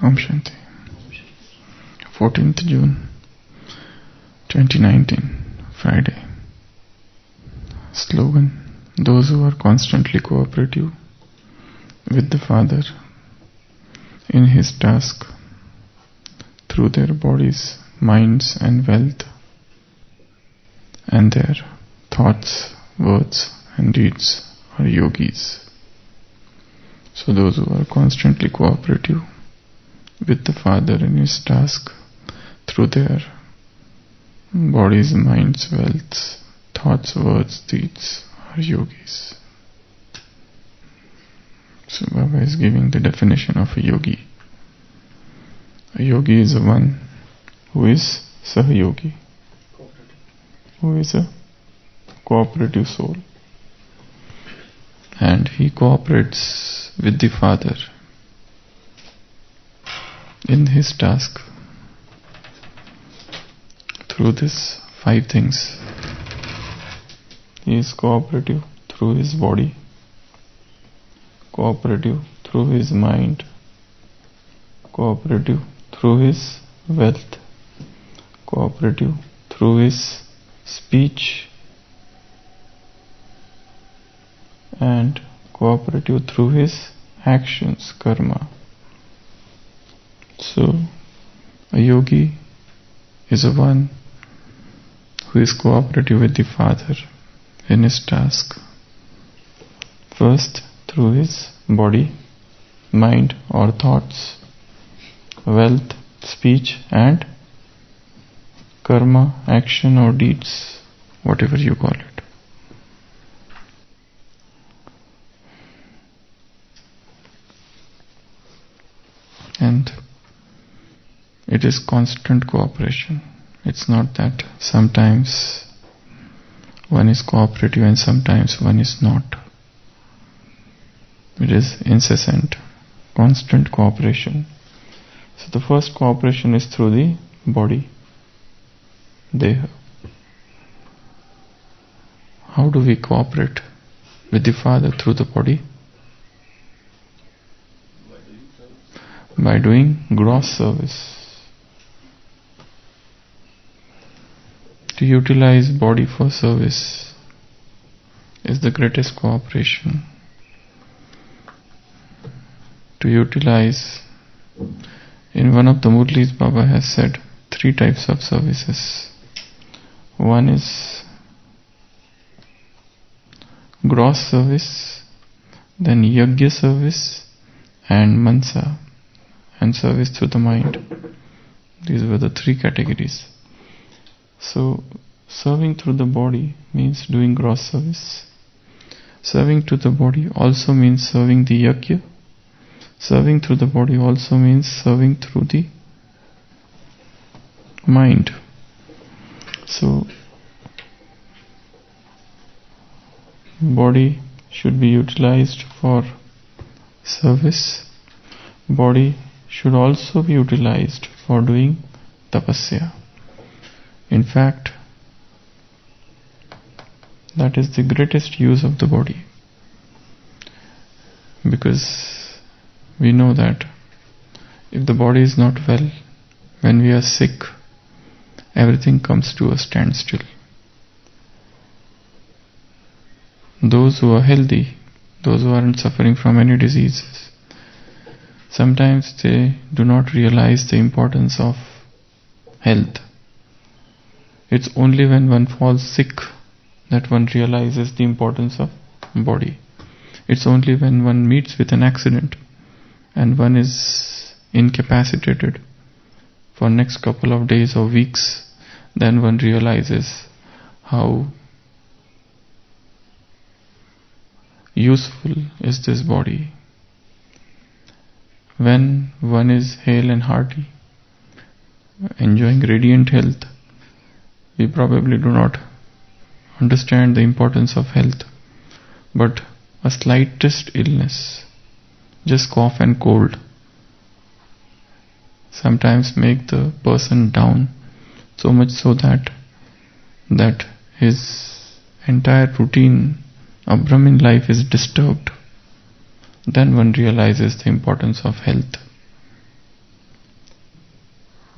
Om Shanti. 14th June 2019, Friday. Slogan: those who are constantly cooperative with the Father in His task through their bodies, minds and wealth, and their thoughts, words and deeds are yogis. So those who are constantly cooperative with the Father in His task through their bodies, minds, wealth, thoughts, words, deeds are yogis. So Baba is giving the definition of a yogi. A yogi is the one who is sahayogi, who is a cooperative soul, and he cooperates with the Father in his task through these 5 things. He is cooperative through his body, cooperative through his mind, cooperative through his wealth, cooperative through his speech, and cooperative through his actions, karma. So, a yogi is a one who is cooperative with the Father in his task. First, through his body, mind or thoughts, wealth, speech and karma, action or deeds, whatever you call it. And it is constant cooperation. It's not that sometimes one is cooperative and sometimes one is not. It is incessant, constant cooperation. So the first cooperation is through the body, deha. How do we cooperate with the Father through the body? By doing gross service. To utilize body for service is the greatest cooperation. To utilize, in one of the Murlis, Baba has said 3 types of services. One is gross service, then yajna service and mansa, and service through the mind. These were the 3 categories. So, serving through the body means doing gross service. Serving to the body also means serving the yajna. Serving through the body also means serving through the mind. So, body should be utilized for service. Body should also be utilized for doing tapasya. In fact, that is the greatest use of the body. Because we know that if the body is not well, when we are sick, everything comes to a standstill. Those who are healthy, those who aren't suffering from any diseases, sometimes they do not realize the importance of health. It's only when one falls sick that one realizes the importance of body. It's only when one meets with an accident and one is incapacitated for next couple of days or weeks, then one realizes how useful is this body. When one is hale and hearty, enjoying radiant health, we probably do not understand the importance of health. But a slightest illness, just cough and cold, sometimes make the person down, so much so that his entire routine of Brahmin life is disturbed. Then one realizes the importance of health.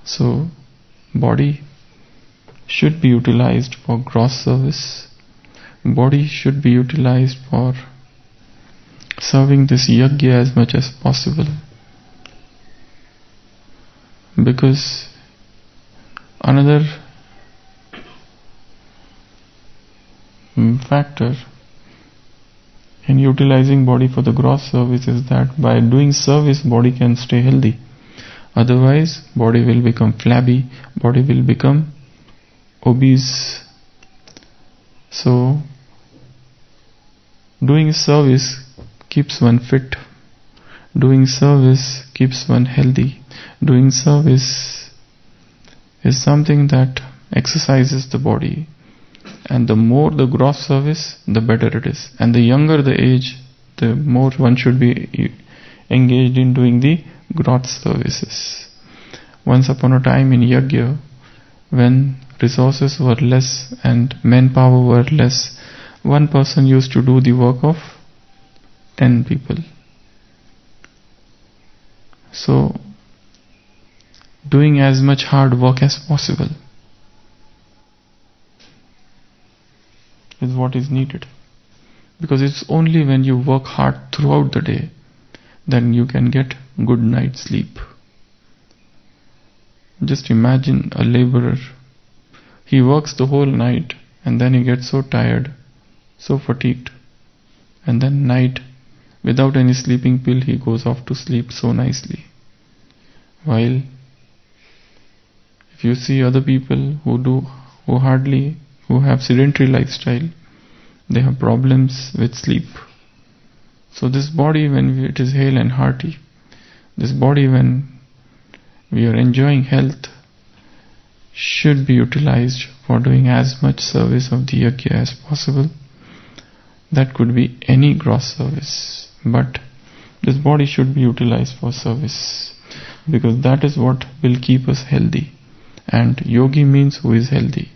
So, body should be utilized for gross service. Body should be utilized for serving this yajna as much as possible. Because another factor in utilizing body for the gross service is that by doing service, body can stay healthy. Otherwise, body will become flabby, body will become obese. So, doing service keeps one fit. Doing service keeps one healthy. Doing service is something that exercises the body. And the more the gross service, the better it is. And the younger the age, the more one should be engaged in doing the gross services. Once upon a time in yajna, when resources were less and manpower were less, one person used to do the work of 10 people. So, doing as much hard work as possible is what is needed. Because it's only when you work hard throughout the day then you can get good night's sleep. Just imagine a laborer. He works the whole night and then he gets so tired, so fatigued, and then night, without any sleeping pill, he goes off to sleep so nicely. While if you see other people who have sedentary lifestyle, they have problems with sleep. So this body, when it is hale and hearty, this body when we are enjoying health, should be utilized for doing as much service of the yajna as possible. That could be any gross service, but this body should be utilized for service, because that is what will keep us healthy. And yogi means who is healthy.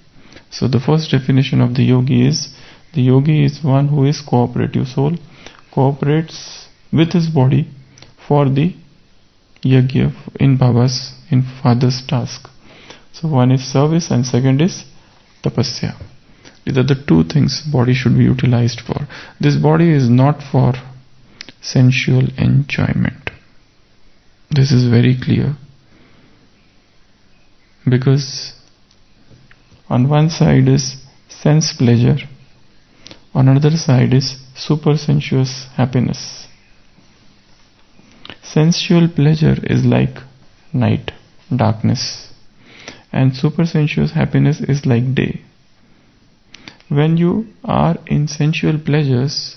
So the first definition of the yogi is one who is cooperative soul, cooperates with his body for the yajna in father's task. So one is service and second is tapasya. These are the two things body should be utilized for. This body is not for sensual enjoyment. This is very clear. Because on one side is sense pleasure, on another side is supersensuous happiness. Sensual pleasure is like night, darkness, and supersensuous happiness is like day. When you are in sensual pleasures,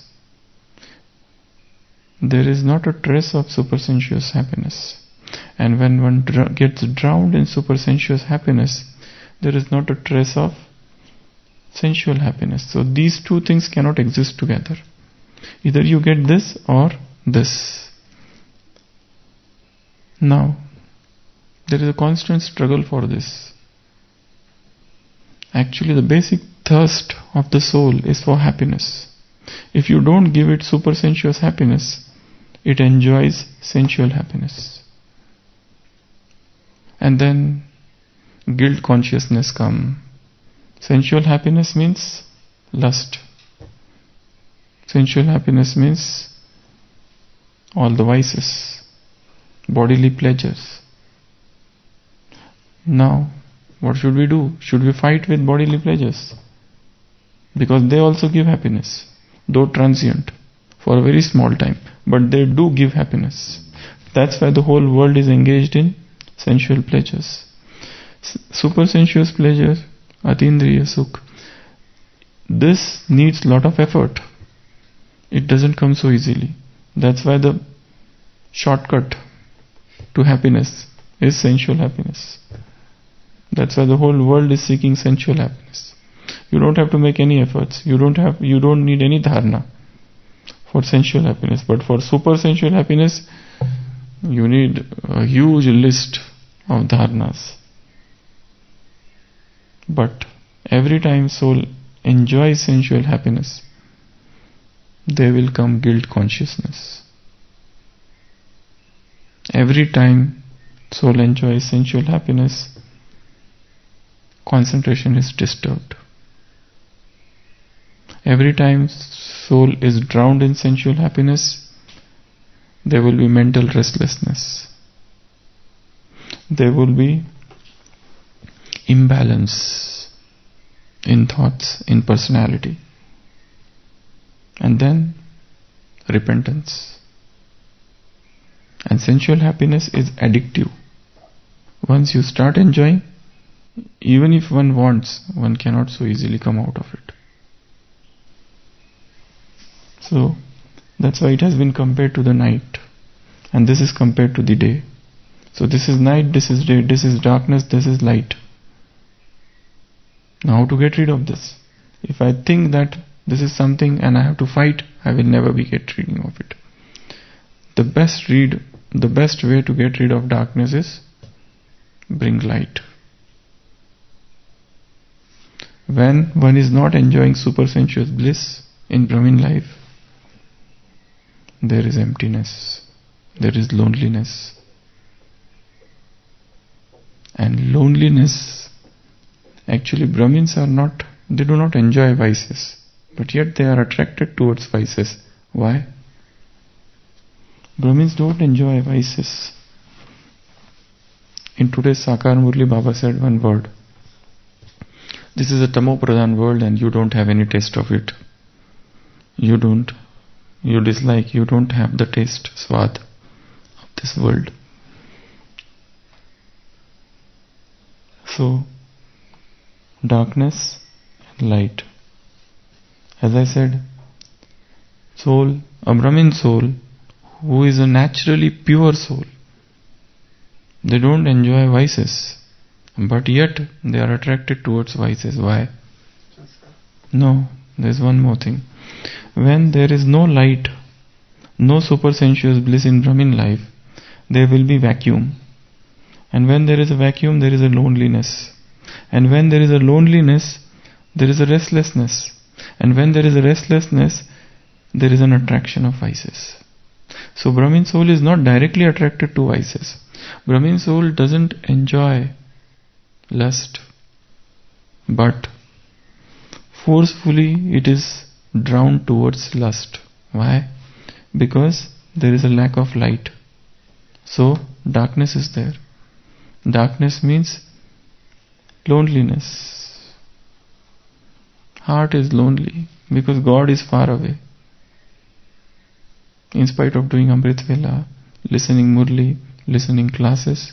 there is not a trace of supersensuous happiness. And when one gets drowned in supersensuous happiness, there is not a trace of sensual happiness. So these two things cannot exist together. Either you get this or this. Now, there is a constant struggle for this. Actually, the basic thirst of the soul is for happiness. If you don't give it supersensuous happiness, it enjoys sensual happiness. And then guilt consciousness comes. Sensual happiness means lust. Sensual happiness means all the vices, bodily pleasures. Now, what should we do? Should we fight with bodily pleasures? Because they also give happiness, though transient, for a very small time, but they do give happiness. That's why the whole world is engaged in sensual pleasures. Supersensuous pleasure, atindriya sukh, this needs lot of effort. It doesn't come so easily. That's why the shortcut to happiness is sensual happiness. That's why the whole world is seeking sensual happiness. You don't have to make any efforts. You don't need any dharana for sensual happiness. But for super sensual happiness, you need a huge list of dharanas. But every time soul enjoys sensual happiness, there will come guilt consciousness. Every time soul enjoys sensual happiness, concentration is disturbed. Every time soul is drowned in sensual happiness, there will be mental restlessness. There will be imbalance in thoughts, in personality. And then repentance. And sensual happiness is addictive. Once you start enjoying, even if one wants, one cannot so easily come out of it. So, that's why it has been compared to the night. And this is compared to the day. So this is night, this is day, this is darkness, this is light. Now how to get rid of this? If I think that this is something and I have to fight, I will never get rid of it. The best way to get rid of darkness is bring light. When one is not enjoying supersensuous bliss in Brahmin life, there is emptiness, there is loneliness. And loneliness, actually Brahmins they do not enjoy vices, but yet they are attracted towards vices. Why? Brahmins don't enjoy vices. In today's Sakar Murli, Baba said one word. This is a Tamo Pradhan world and you don't have any taste of it. You dislike, you don't have the taste, swad of this world. So, darkness and light. As I said, soul, a Brahmin soul, who is a naturally pure soul, they don't enjoy vices, but yet they are attracted towards vices. Why? No, there's one more thing. When there is no light, no supersensuous bliss in Brahmin life, there will be vacuum. And when there is a vacuum, there is a loneliness. And when there is a loneliness, there is a restlessness. And when there is a restlessness, there is an attraction of vices. So Brahmin soul is not directly attracted to vices. Brahmin soul doesn't enjoy lust, but forcefully it is drawn towards lust. Why? Because there is a lack of light. So darkness is there. Darkness means loneliness. Heart is lonely because God is far away. In spite of doing Amrit Vela, listening Murli, listening classes,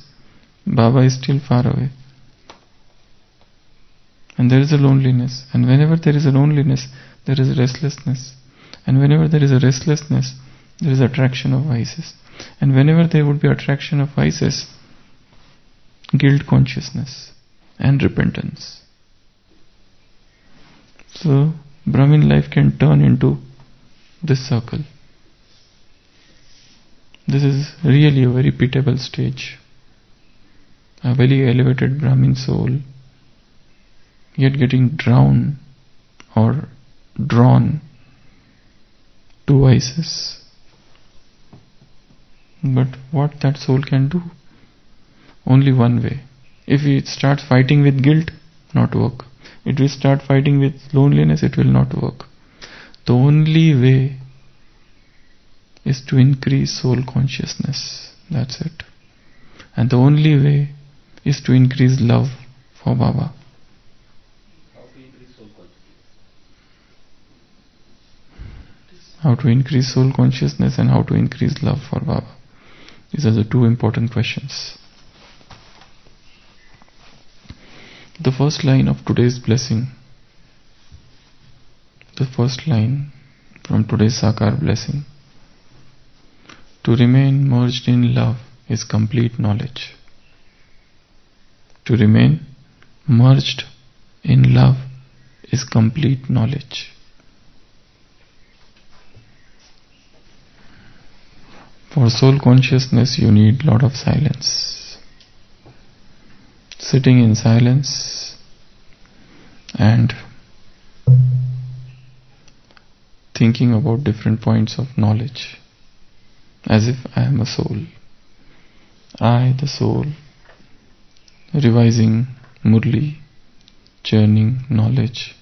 Baba is still far away. And there is a loneliness. And whenever there is a loneliness, there is a restlessness. And whenever there is a restlessness, there is attraction of vices. And whenever there would be attraction of vices, guilt consciousness and repentance. So, Brahmin life can turn into this circle. This is really a very pitiable stage. A very elevated Brahmin soul, yet getting drowned or drawn to vices. But what that soul can do? Only one way. If it starts fighting with guilt, not work. It will start fighting with loneliness, it will not work. The only way is to increase soul consciousness. That's it. And the only way is to increase love for Baba. How to increase soul consciousness and how to increase love for Baba. These are the two important questions. The first line of today's blessing, the first line from today's Sakar blessing, to remain merged in love is complete knowledge. To remain merged in love is complete knowledge. For soul consciousness, you need lot of silence. Sitting in silence and thinking about different points of knowledge, as if I am a soul. I, the soul, revising Murli, churning knowledge,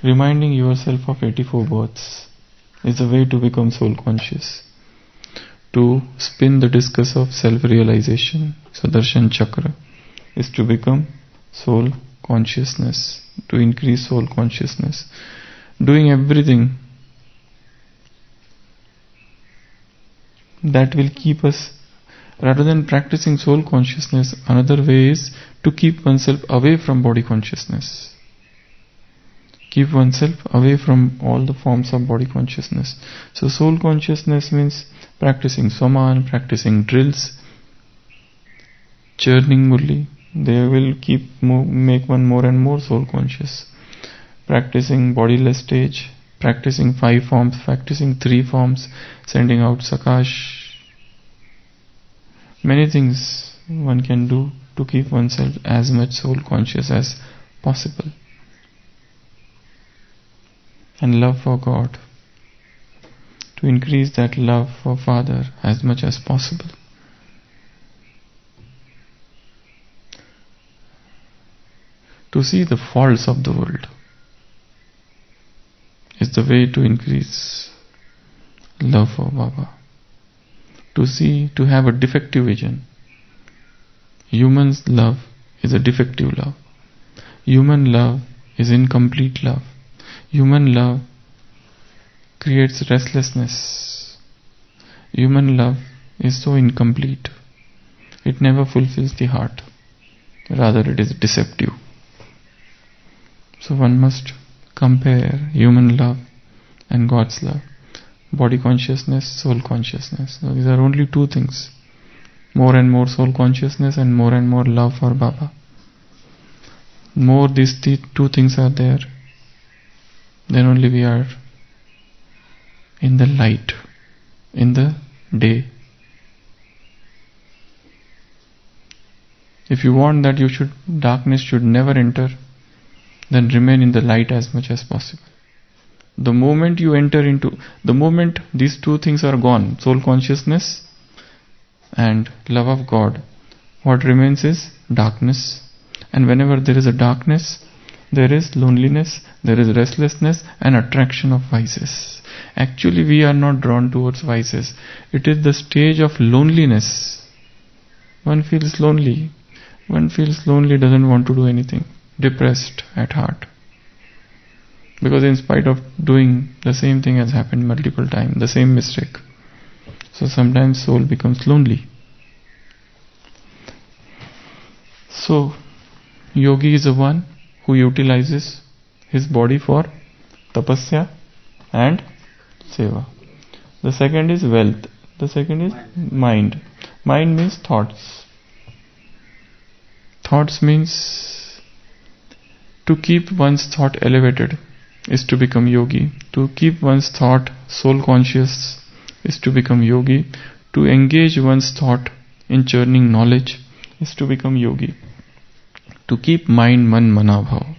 reminding yourself of 84 births is the way to become soul conscious. To spin the discus of self-realization, Sudarshan Chakra, is to become soul consciousness, to increase soul consciousness. Doing everything that will keep us, rather than practicing soul consciousness, another way is to keep oneself away from body consciousness. Keep oneself away from all the forms of body consciousness. So soul consciousness means practicing Swaman, practicing drills, churning Murli. They will make one more and more soul conscious. Practicing bodiless stage, practicing 5 forms, practicing 3 forms, sending out Sakash. Many things one can do to keep oneself as much soul conscious as possible. And love for God, to increase that love for Father as much as possible. To see the faults of the world is the way to increase love for Baba. To have a defective vision. Human's love is a defective love. Human love is incomplete love. Human love creates restlessness. Human love is so incomplete. It never fulfills the heart. Rather, it is deceptive. So one must compare human love and God's love. Body consciousness, soul consciousness. So these are only 2 things. More and more soul consciousness and more love for Baba. More these 2 things are there, then only we are in the light, in the day. If you want that darkness should never enter, then remain in the light as much as possible. The moment these 2 things are gone, soul consciousness and love of God, what remains is darkness. And whenever there is a darkness, there is loneliness, there is restlessness and attraction of vices. Actually, we are not drawn towards vices. It is the stage of loneliness. One feels lonely. Doesn't want to do anything. Depressed at heart. Because in spite of doing the same thing has happened multiple times, the same mistake. So sometimes soul becomes lonely. So, yogi is the one who utilizes his body for tapasya and seva. The second is wealth. The second is mind. Mind means thoughts. Thoughts means to keep one's thought elevated is to become yogi. To keep one's thought soul conscious is to become yogi. To engage one's thought in churning knowledge is to become yogi. To keep mind man manabhav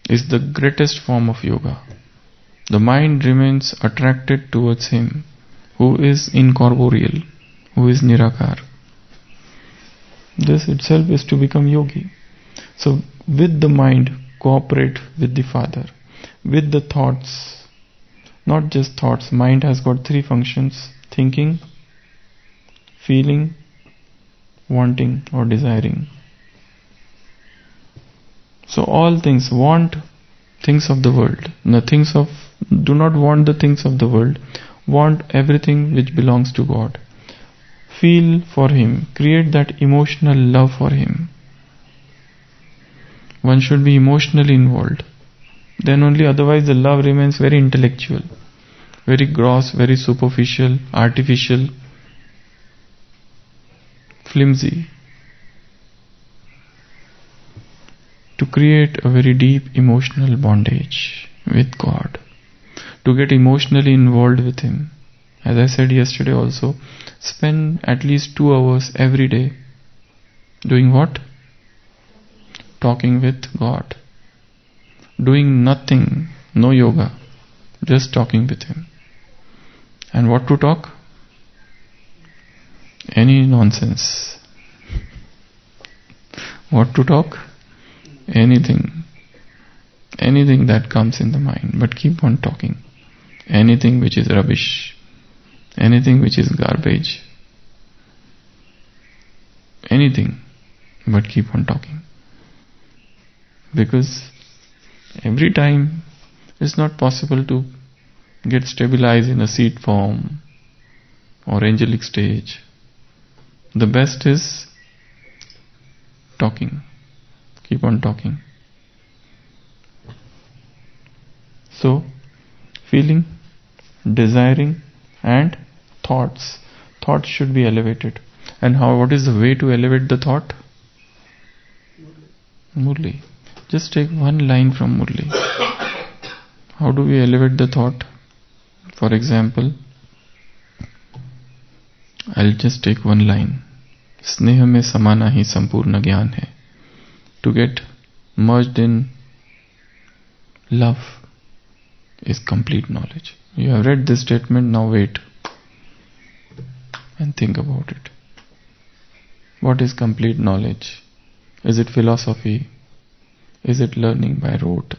is the greatest form of yoga. The mind remains attracted towards him who is incorporeal, who is nirakar. This itself is to become yogi. So with the mind, cooperate with the Father. With the thoughts, not just thoughts, mind has got 3 functions: thinking, feeling, wanting or desiring. So all things, want things of the world. Do not want the things of the world. Want everything which belongs to God. Feel for Him. Create that emotional love for Him. One should be emotionally involved. Then only, otherwise the love remains very intellectual, very gross, very superficial, artificial, flimsy. To create a very deep emotional bondage with God, to get emotionally involved with Him. As I said yesterday also, spend at least 2 hours every day doing what? Talking with God. Doing nothing, no yoga, just talking with Him. And what to talk? Any nonsense. What to talk? Anything. Anything that comes in the mind, but keep on talking. Anything which is rubbish. Anything which is garbage. Anything, but keep on talking. Because every time it's not possible to get stabilized in a seed form or angelic stage. The best is talking. Keep on talking. So, feeling, desiring and thoughts. Thoughts should be elevated. And what is the way to elevate the thought? Murli. Just take one line from Murli. How do we elevate the thought? For example, I'll just take one line. Sneha mein samana hi sampurna gyan hai. To get merged in love is complete knowledge. You have read this statement, now wait and think about it. What is complete knowledge? Is it philosophy? Is it learning by rote?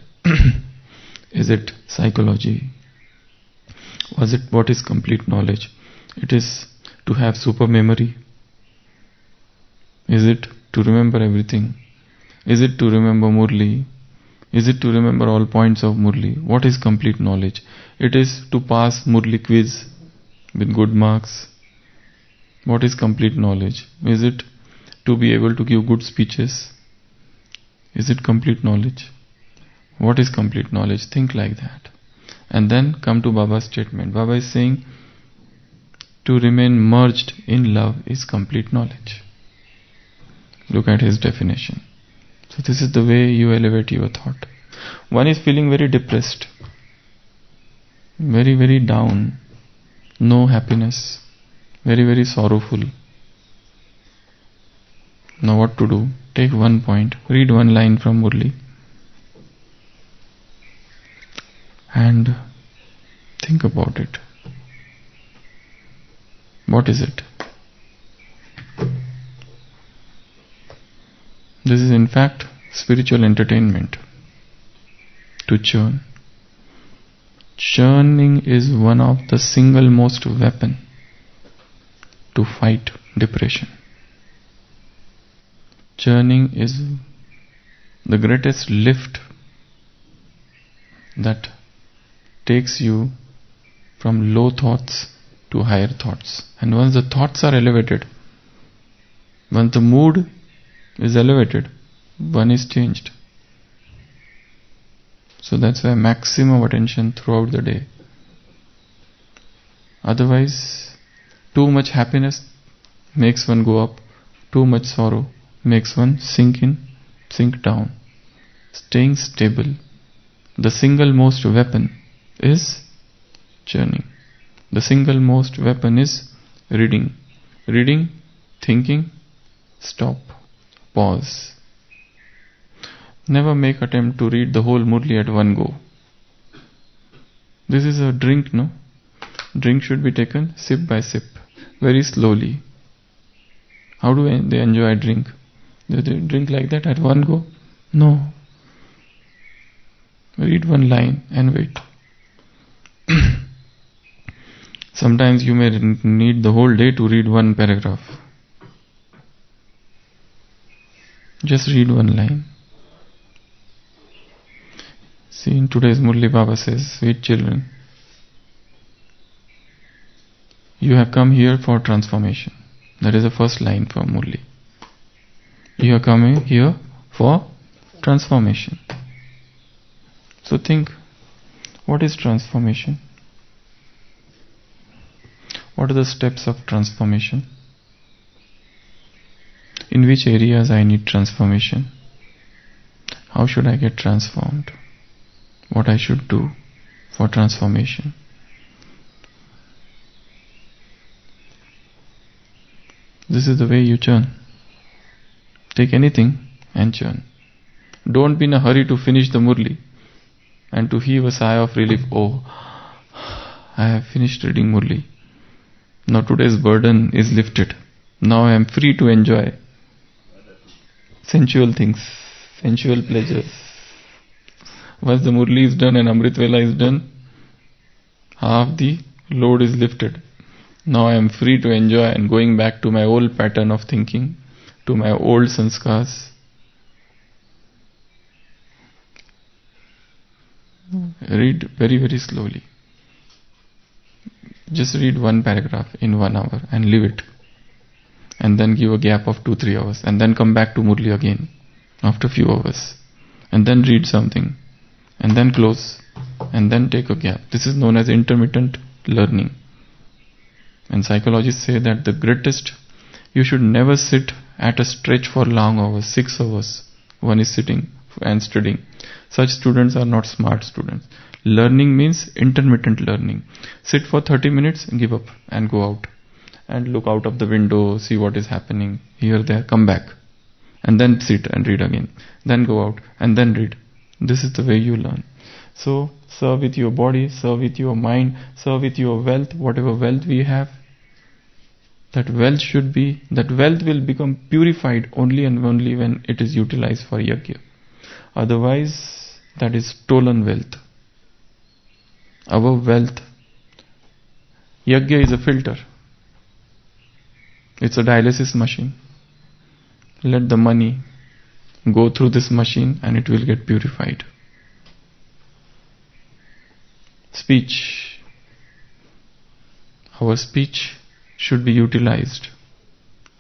Is it psychology? What is complete knowledge? It is to have super memory. Is it to remember everything? Is it to remember Murli? Is it to remember all points of Murli? What is complete knowledge? It is to pass Murli quiz with good marks. What is complete knowledge? Is it to be able to give good speeches? Is it complete knowledge? What is complete knowledge? Think like that. And then come to Baba's statement. Baba is saying, to remain merged in love is complete knowledge. Look at his definition. So this is the way you elevate your thought. One is feeling very depressed, very, very down, no happiness, very, very sorrowful. Now what to do? Take one point, read one line from Murli and think about it. What is it? This is in fact spiritual entertainment. To churn. Churning is one of the single most weapon to fight depression. Churning is the greatest lift that takes you from low thoughts to higher thoughts. And once the thoughts are elevated, once the mood is elevated, one is changed. So that's why maximum attention throughout the day. Otherwise, too much happiness makes one go up, too much sorrow makes one sink down. Staying stable. The single most weapon is churning. The single most weapon is reading. Reading, thinking, stop, pause. Never make attempt to read the whole Murli at one go. This is a drink, no? Drink should be taken sip by sip, very slowly. How do they enjoy drink? Do they drink like that at one go? No. Read one line and wait. Sometimes you may need the whole day to read one paragraph. Just read one line. See, in today's Murli Baba says, sweet children, you have come here for transformation. That is the first line from Murli. You are coming here for transformation. So think, what is transformation? What are the steps of transformation? In which areas I need transformation? How should I get transformed? What I should do for transformation? This is the way you churn. Take anything and churn. Don't be in a hurry to finish the Murli and to heave a sigh of relief. Oh, I have finished reading Murli. Now today's burden is lifted. Now I am free to enjoy sensual things, sensual pleasures. Once the Murli is done and Amrit Vela is done, half the load is lifted. Now I am free to enjoy and going back to my old pattern of thinking, to my old sanskars. Read very, very slowly. Just read one paragraph in 1 hour and leave it. And then give a gap of 2-3 hours. And then come back to Murli again after a few hours. And then read something. And then close. And then take a gap. This is known as intermittent learning. And psychologists say that the greatest, you should never sit at a stretch for long hours, 6 hours. One is sitting and studying. Such students are not smart students. Learning means intermittent learning. Sit for 30 minutes, give up and go out. And look out of the window, see what is happening. Here, there, come back. And then sit and read again. Then go out and then read. This is the way you learn. So, serve with your body, serve with your mind, serve with your wealth, whatever wealth we have. That wealth will become purified only and only when it is utilized for yajna. Otherwise, that is stolen wealth. Our wealth, yajna is a filter. It's a dialysis machine. Let the money go through this machine and it will get purified. Speech. Our speech should be utilized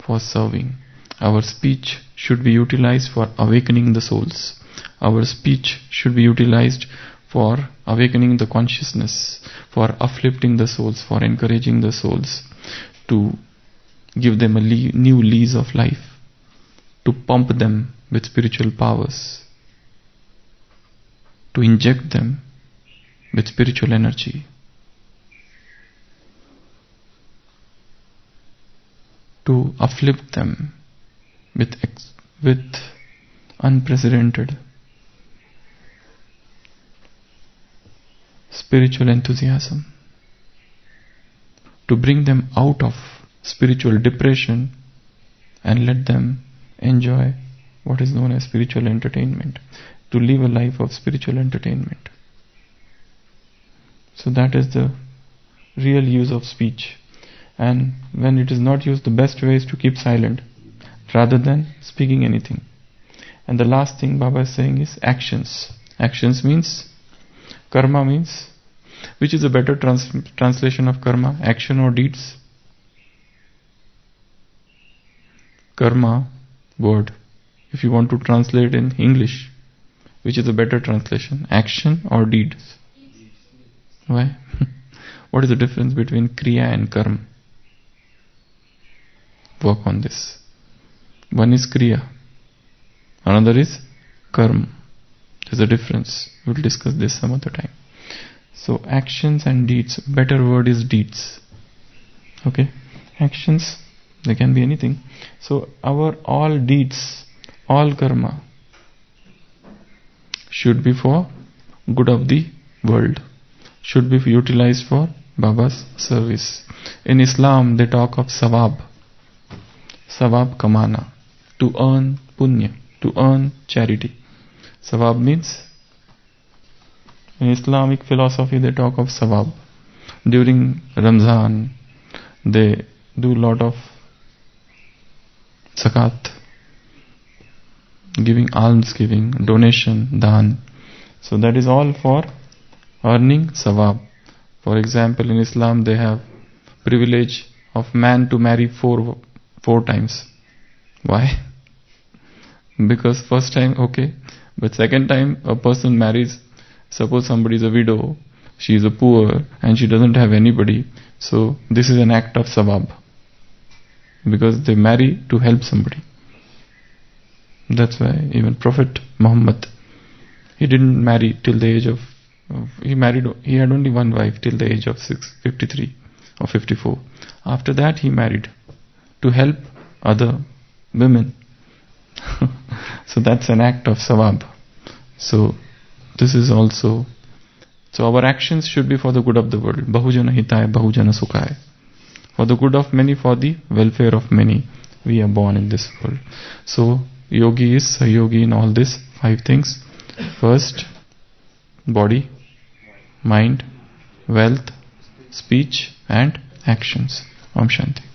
for serving. Our speech should be utilized for awakening the souls. Our speech should be utilized for awakening the consciousness, for uplifting the souls, for encouraging the souls, to give them a new lease of life, to pump them with spiritual powers, to inject them with spiritual energy, to uplift them with unprecedented spiritual enthusiasm, to bring them out of spiritual depression and let them enjoy what is known as spiritual entertainment, to live a life of spiritual entertainment. So that is the real use of speech. And when it is not used, the best way is to keep silent rather than speaking anything. And the last thing Baba is saying is actions. Actions means, karma means, which is a better translation of karma, action or deeds? Karma word. If you want to translate in English, which is a better translation, action or deeds? Why? What is the difference between kriya and karma? Work on this. One is kriya, another is karma. There's a difference. We'll discuss this some other time. So actions and deeds, better word is deeds. Okay? Actions, they can be anything. So our all deeds, all karma should be for good of the world, should be utilized for Baba's service. In Islam they talk of sawab kamana, to earn punya, to earn charity. Sawab means, in Islamic philosophy they talk of sawab. During Ramzan they do a lot of zakat, almsgiving, donation, dan. So that is all for earning sawab. For example, in Islam they have privilege of man to marry four times. Why? Because first time okay, but second time a person marries, suppose somebody is a widow, she is a poor and she doesn't have anybody, so this is an act of sawab, because they marry to help somebody. That's why even Prophet Muhammad, he didn't marry till the age of, he had only one wife till the age of 53 or 54. After that he married to help other women. So that's an act of sawab. So this is also, so our actions should be for the good of the world. Bahujana hitaya, bahujana sukhaya. For the good of many, for the welfare of many, we are born in this world. So, yogi is Sayogi in all these 5 things. First, body, mind, wealth, speech and actions. Om Shanti.